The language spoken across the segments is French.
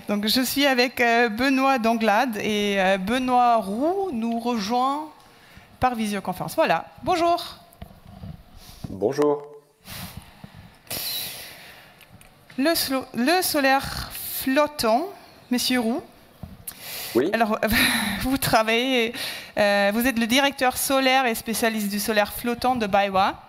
Donc, je suis avec Benoît Danglade et Benoît Roux nous rejoint par visioconférence. Voilà, bonjour. Bonjour. Le solaire flottant, Monsieur Roux. Oui. Alors, vous travaillez, vous êtes le directeur solaire et spécialiste du solaire flottant de BayWa.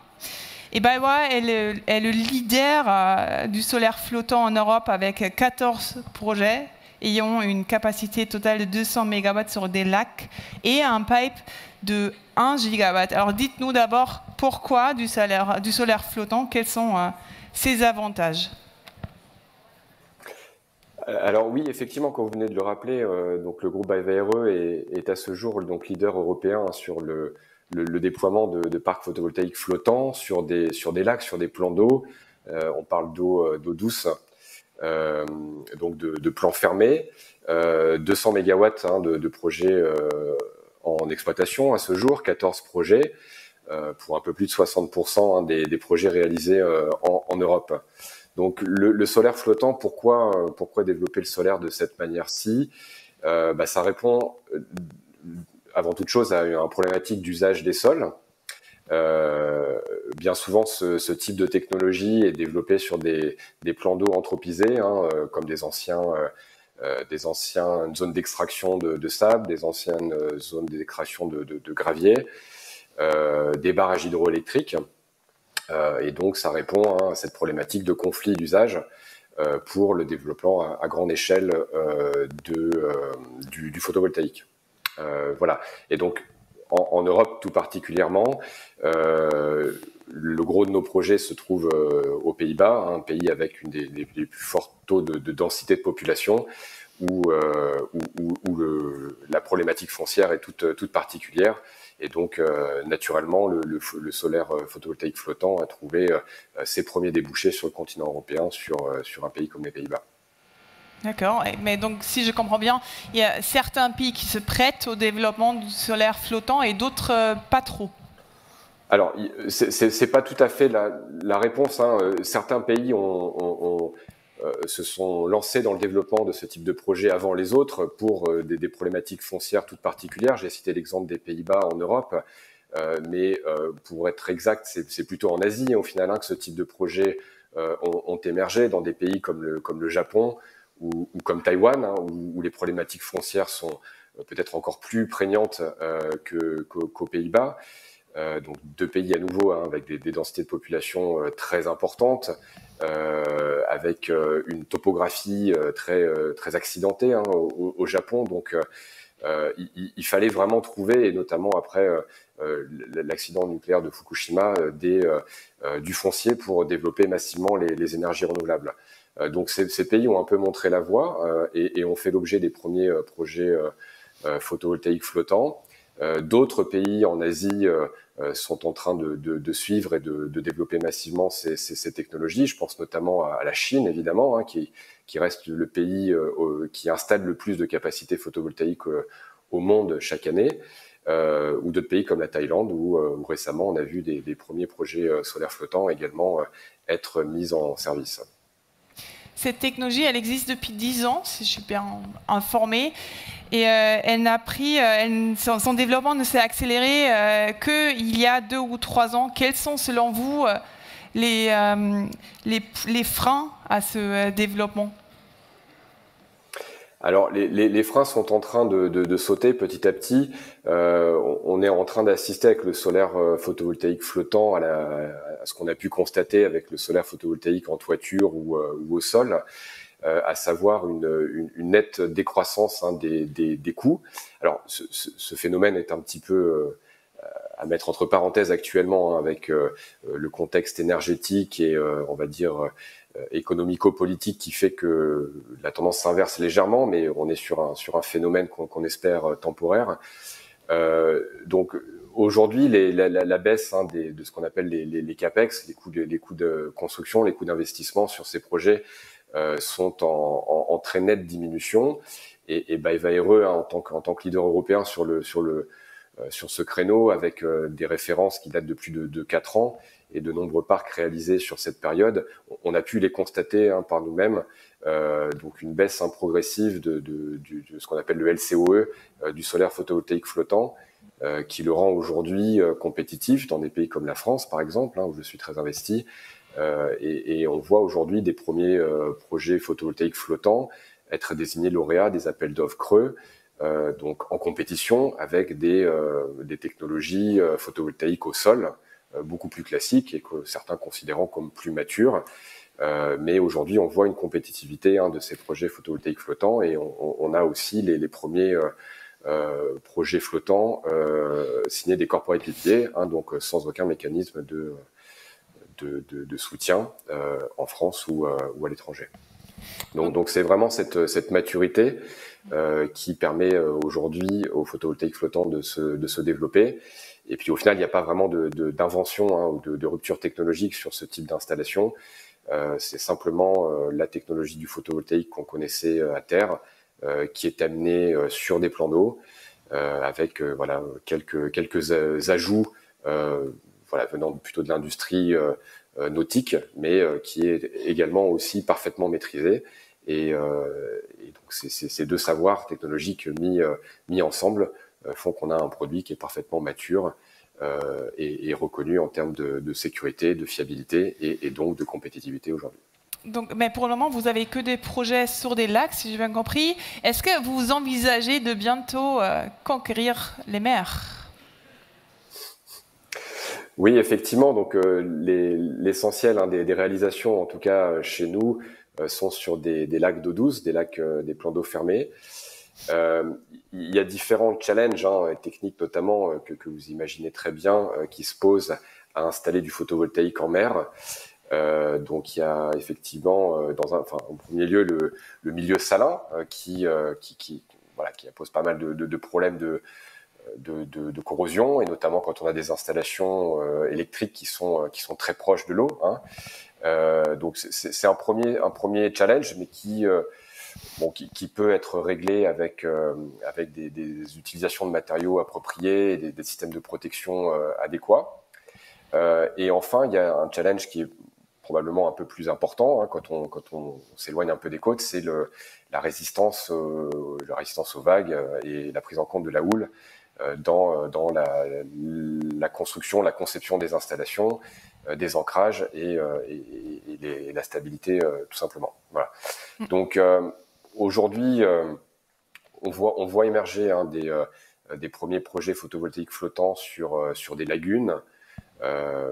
Et BayWa est le leader du solaire flottant en Europe avec 14 projets ayant une capacité totale de 200 MW sur des lacs et un pipe de 1 gigawatt. Alors dites-nous d'abord pourquoi du solaire flottant, quels sont ses avantages? Alors oui, effectivement, comme vous venez de le rappeler, donc le groupe BayWa est à ce jour donc leader européen sur le déploiement de parcs photovoltaïques flottants sur des lacs, sur des plans d'eau. On parle d'eau douce, donc de plans fermés. 200 MW de projets en exploitation à ce jour, 14 projets pour un peu plus de 60% des projets réalisés en Europe. Donc le solaire flottant, pourquoi développer le solaire de cette manière-ci? Ça répond avant toute chose à une problématique d'usage des sols. Bien souvent, ce type de technologie est développé sur des plans d'eau anthropisés, comme des anciennes zones d'extraction de sable, des anciennes zones d'extraction de gravier, des barrages hydroélectriques. Et donc, ça répond à cette problématique de conflit d'usage pour le développement à grande échelle du photovoltaïque. Voilà. Et donc, en Europe tout particulièrement, le gros de nos projets se trouve aux Pays-Bas, un pays avec une des plus forts taux de densité de population, où la problématique foncière est toute particulière. Et donc, naturellement, le solaire photovoltaïque flottant a trouvé ses premiers débouchés sur le continent européen, sur un pays comme les Pays-Bas. D'accord, mais donc si je comprends bien, il y a certains pays qui se prêtent au développement du solaire flottant et d'autres pas trop. Alors, c'est pas tout à fait la réponse. Certains pays se sont lancés dans le développement de ce type de projet avant les autres pour des problématiques foncières toutes particulières. J'ai cité l'exemple des Pays-Bas en Europe, mais pour être exact, c'est plutôt en Asie au final que ce type de projets ont émergé dans des pays comme le Japon ou comme Taïwan, où les problématiques foncières sont peut-être encore plus prégnantes qu'aux Pays-Bas. Donc deux pays à nouveau avec des densités de population très importantes, avec une topographie très accidentée au Japon. Donc il fallait vraiment trouver, et notamment après l'accident nucléaire de Fukushima, du foncier pour développer massivement les énergies renouvelables. Donc ces pays ont un peu montré la voie et ont fait l'objet des premiers projets photovoltaïques flottants. D'autres pays en Asie sont en train de suivre et de développer massivement ces technologies. Je pense notamment à la Chine, évidemment, qui reste le pays qui installe le plus de capacités photovoltaïques au monde chaque année, ou d'autres pays comme la Thaïlande, où récemment on a vu des premiers projets solaires flottants également être mis en service. Cette technologie, elle existe depuis 10 ans, si je suis bien informée, et son développement ne s'est accéléré qu'il y a 2 ou 3 ans. Quels sont, selon vous, les freins à ce développement? Alors, les freins sont en train de sauter petit à petit. On est en train d'assister avec le solaire photovoltaïque flottant à ce qu'on a pu constater avec le solaire photovoltaïque en toiture ou au sol, à savoir une nette décroissance des coûts. Alors, ce phénomène est un petit peu à mettre entre parenthèses actuellement avec le contexte énergétique et on va dire économico-politique qui fait que la tendance s'inverse légèrement, mais on est sur un phénomène qu'on espère temporaire. Donc aujourd'hui, la baisse de ce qu'on appelle les capex, les coûts de construction, les coûts d'investissement sur ces projets sont en très nette diminution. Et BayWa en tant que leader européen sur le sur ce créneau avec des références qui datent de plus de 4 ans et de nombreux parcs réalisés sur cette période. On a pu les constater par nous-mêmes, donc une baisse progressive de ce qu'on appelle le LCOE, du solaire photovoltaïque flottant, qui le rend aujourd'hui compétitif dans des pays comme la France, par exemple, où je suis très investi. Et on voit aujourd'hui des premiers projets photovoltaïques flottants être désignés lauréats des appels d'offres creux, donc en compétition avec des technologies photovoltaïques au sol, beaucoup plus classiques et que certains considérant comme plus matures. Mais aujourd'hui, on voit une compétitivité de ces projets photovoltaïques flottants et on a aussi les premiers projets flottants signés des corporate PPA, donc sans aucun mécanisme de soutien en France ou à l'étranger. Donc c'est vraiment cette maturité qui permet aujourd'hui au photovoltaïque flottant de se développer. Et puis au final, il n'y a pas vraiment d'invention ou de rupture technologique sur ce type d'installation. C'est simplement la technologie du photovoltaïque qu'on connaissait à terre, qui est amenée sur des plans d'eau, avec quelques ajouts venant plutôt de l'industrie nautique, mais qui est également aussi parfaitement maîtrisée. Et donc ces deux savoirs technologiques mis ensemble font qu'on a un produit qui est parfaitement mature et reconnu en termes de sécurité, de fiabilité et donc de compétitivité aujourd'hui. Donc, mais pour le moment, vous n'avez que des projets sur des lacs, si j'ai bien compris. Est-ce que vous envisagez de bientôt conquérir les mers? Oui, effectivement. Donc, l'essentiel des réalisations, en tout cas chez nous, sont sur des lacs d'eau douce, des plans d'eau fermés. Il y a différents challenges techniques notamment que vous imaginez très bien qui se posent à installer du photovoltaïque en mer. Donc il y a effectivement en premier lieu le milieu salin qui pose pas mal de problèmes de corrosion, et notamment quand on a des installations électriques qui sont très proches de l'eau. Donc c'est un premier challenge, mais qui peut être réglé avec des utilisations de matériaux appropriés et des systèmes de protection adéquats. Et enfin, il y a un challenge qui est probablement un peu plus important quand on s'éloigne un peu des côtes, c'est la résistance aux vagues et la prise en compte de la houle dans la construction, la conception des installations, des ancrages et la stabilité tout simplement. Voilà. Donc aujourd'hui, on voit émerger des premiers projets photovoltaïques flottants sur des lagunes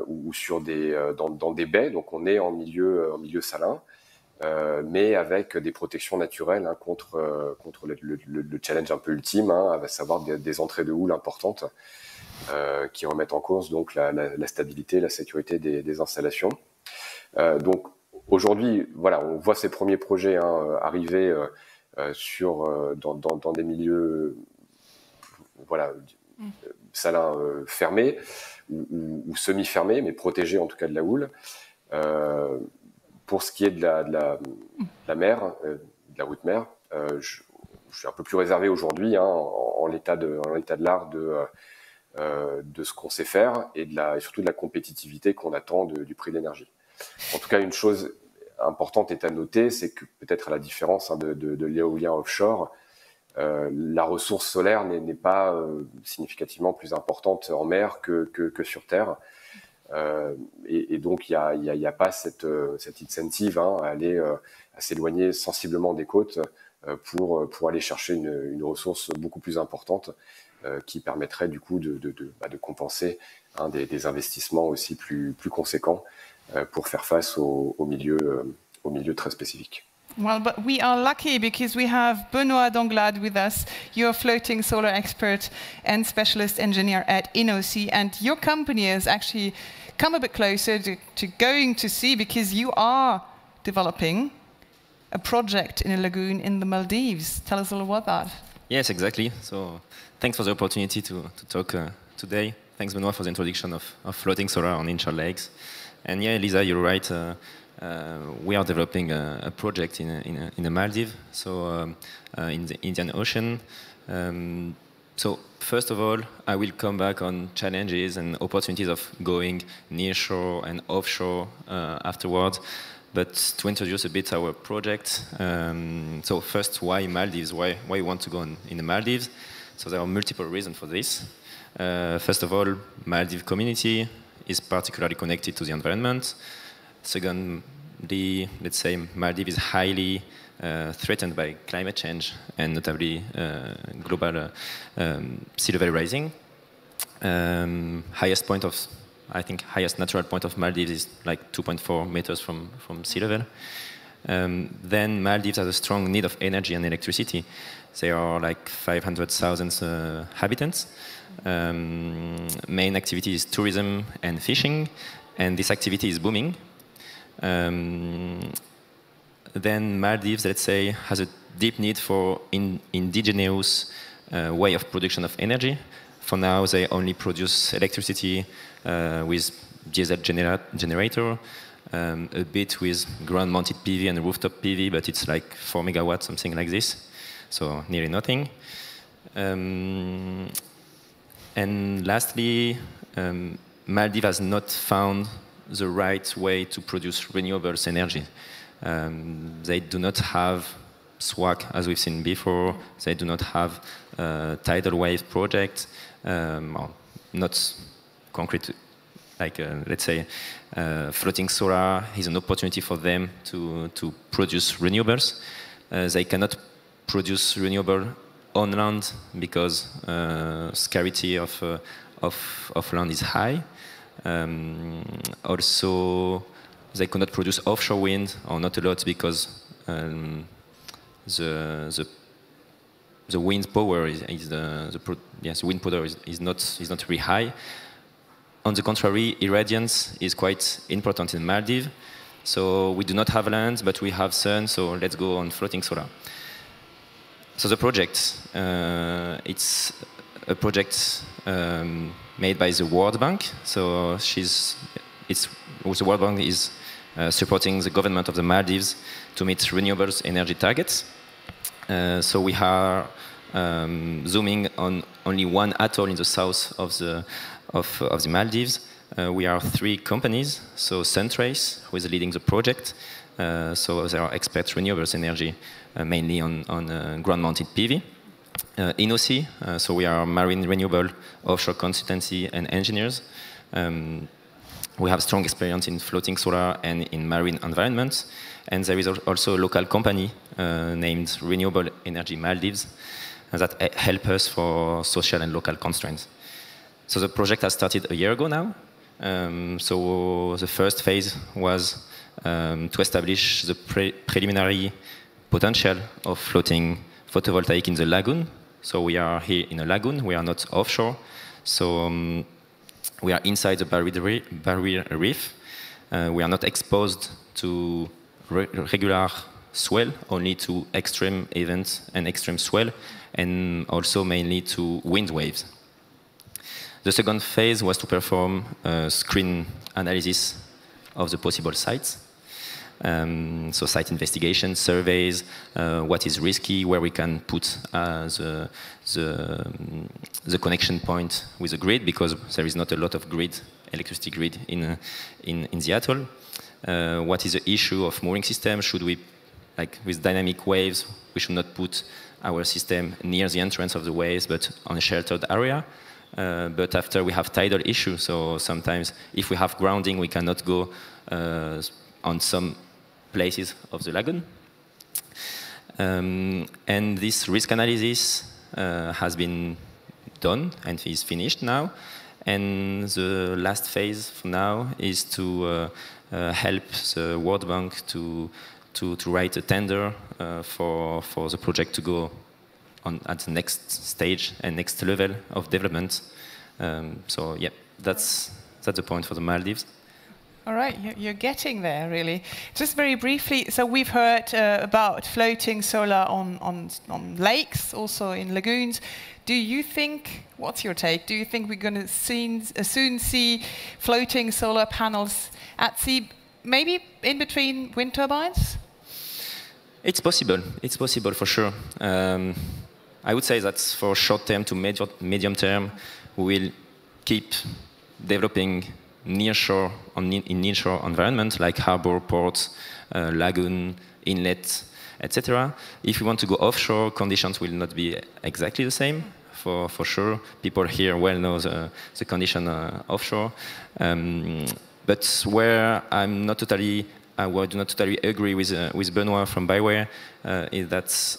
ou dans des baies. Donc on est en milieu salin, mais avec des protections naturelles contre le challenge un peu ultime, à savoir des entrées de houle importantes qui remettent en cause donc la stabilité, la sécurité des installations. Donc aujourd'hui, on voit ces premiers projets arriver dans des milieux salins fermés ou semi-fermés, mais protégés en tout cas de la houle. Pour ce qui est de la mer, de la haute mer, je suis un peu plus réservé aujourd'hui en l'état de l'art de ce qu'on sait faire et surtout de la compétitivité qu'on attend du prix de l'énergie. En tout cas, une chose importante est à noter, c'est que peut-être à la différence de l'éolien offshore, la ressource solaire n'est pas significativement plus importante en mer que sur Terre. Et donc, il n'y a pas cette incentive à s'éloigner sensiblement des côtes pour aller chercher une ressource beaucoup plus importante qui permettrait du coup de compenser des investissements aussi plus conséquents pour faire face aux milieux très spécifiques. Well, but we are lucky because we have Benoît Danglade with us. You're a floating solar expert and specialist engineer at InnoSea, and your company has actually come a bit closer to going to sea because you are developing a project in a lagoon in the Maldives. Tell us all about that. Yes, exactly. So thanks for the opportunity to talk today. Thanks, Benoît, for the introduction of floating solar on inshore lakes. And yeah, Lisa, you're right. We are developing a project in the Maldives, so in the Indian Ocean. So first of all, I will come back on challenges and opportunities of going nearshore and offshore afterwards. But to introduce a bit our project, so first, why Maldives? Why we want to go in the Maldives? So there are multiple reasons for this. First of all, Maldives community is particularly connected to the environment. Secondly, let's say Maldives is highly threatened by climate change and notably global sea level rising. Highest natural point of Maldives is like 2.4 meters from sea level. Then Maldives has a strong need of energy and electricity. There are like 500,000 inhabitants. Main activity is tourism and fishing, and this activity is booming. Then Maldives, let's say, has a deep need for indigenous way of production of energy. For now, they only produce electricity with diesel generator, a bit with ground-mounted PV and rooftop PV, but it's like 4 megawatts, something like this, so nearly nothing. And lastly, Maldives has not found the right way to produce renewables energy. They do not have SWAC, as we've seen before. They do not have tidal wave project, not concrete, like let's say floating solar is an opportunity for them to produce renewables. They cannot produce renewable on land because scarcity of land is high. Also, they cannot produce offshore wind, or not a lot, because the wind power wind power is not very high. On the contrary, irradiance is quite important in Maldives. So we do not have land, but we have sun. So let's go on floating solar. So the project, it's a project made by the World Bank. So the World Bank is supporting the government of the Maldives to meet renewables energy targets. So we are zooming on only one atoll in the south of the Maldives. We are 3 companies. So Suntrace, who is leading the project. So they are experts renewables energy, mainly on ground-mounted PV. Inosi, so we are marine renewable offshore consultancy and engineers. We have strong experience in floating solar and in marine environments. And there is also a local company named Renewable Energy Maldives that help us for social and local constraints. So the project has started a year ago now. So the first phase was to establish the preliminary potential of floating photovoltaic in the lagoon. So we are here in a lagoon, we are not offshore. So we are inside the barrier reef. We are not exposed to regular swell, only to extreme events and extreme swell, and also mainly to wind waves. The second phase was to perform a screen analysis of the possible sites. So site investigation, surveys, what is risky, where we can put the connection point with the grid, because there is not a lot of electricity grid in the atoll. What is the issue of mooring system? Should we, like with dynamic waves, we should not put our system near the entrance of the waves, but on a sheltered area. But after we have tidal issue, so sometimes if we have grounding, we cannot go on some places of the lagoon. And this risk analysis has been done and is finished now. And the last phase for now is to help the World Bank to write a tender for the project to go on at the next stage and next level of development. So yeah, that's the point for the Maldives. All right, you're getting there, really. Just very briefly, so we've heard about floating solar on lakes, also in lagoons. Do you think, what's your take? Do you think we're going to soon see floating solar panels at sea, maybe in between wind turbines? It's possible. It's possible for sure. I would say that for short term to medium term, we will keep developing nearshore in nearshore environment like harbor, ports, lagoon, inlet, etc. If we want to go offshore, conditions will not be exactly the same. For sure, people here well know the condition offshore. But where I do not totally agree with Benoit from Bioware is that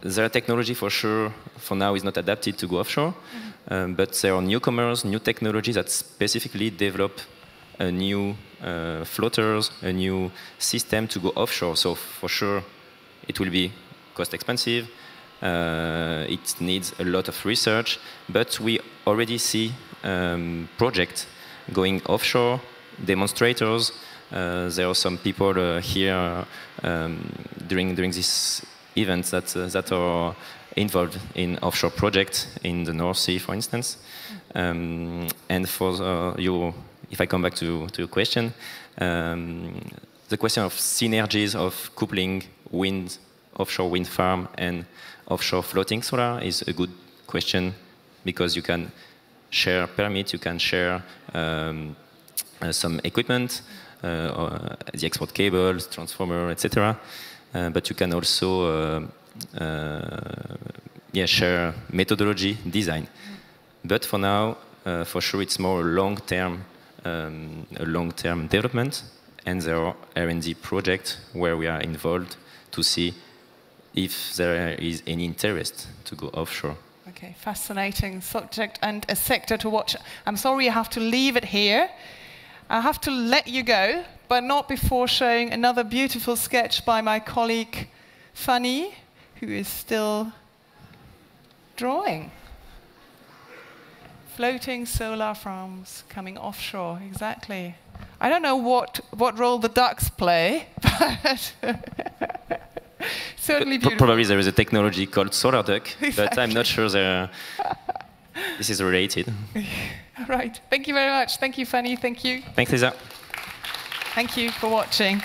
their technology for sure for now is not adapted to go offshore. But there are newcomers, new technologies that specifically develop a new floaters, a new system to go offshore. So for sure, it will be cost expensive. It needs a lot of research, but we already see projects going offshore, demonstrators. There are some people here during this event that are involved in offshore projects in the North Sea, for instance. And for if I come back to your question, the question of synergies of coupling offshore wind farm and offshore floating solar is a good question because you can share permits, you can share some equipment, the export cables, transformer, etc. But you can also share methodology, design. But for now, for sure, it's more long-term development, and there are R&D projects where we are involved to see if there is any interest to go offshore. Okay, fascinating subject and a sector to watch. I'm sorry you have to leave it here. I have to let you go, but not before showing another beautiful sketch by my colleague Fanny, who is still drawing. Floating solar farms coming offshore, exactly. I don't know what role the ducks play, but certainly beautiful. Probably there is a technology called solar duck, exactly. But I'm not sure this is related. Right. Thank you very much. Thank you, Fanny. Thank you. Thanks, Lisa. Thank you for watching.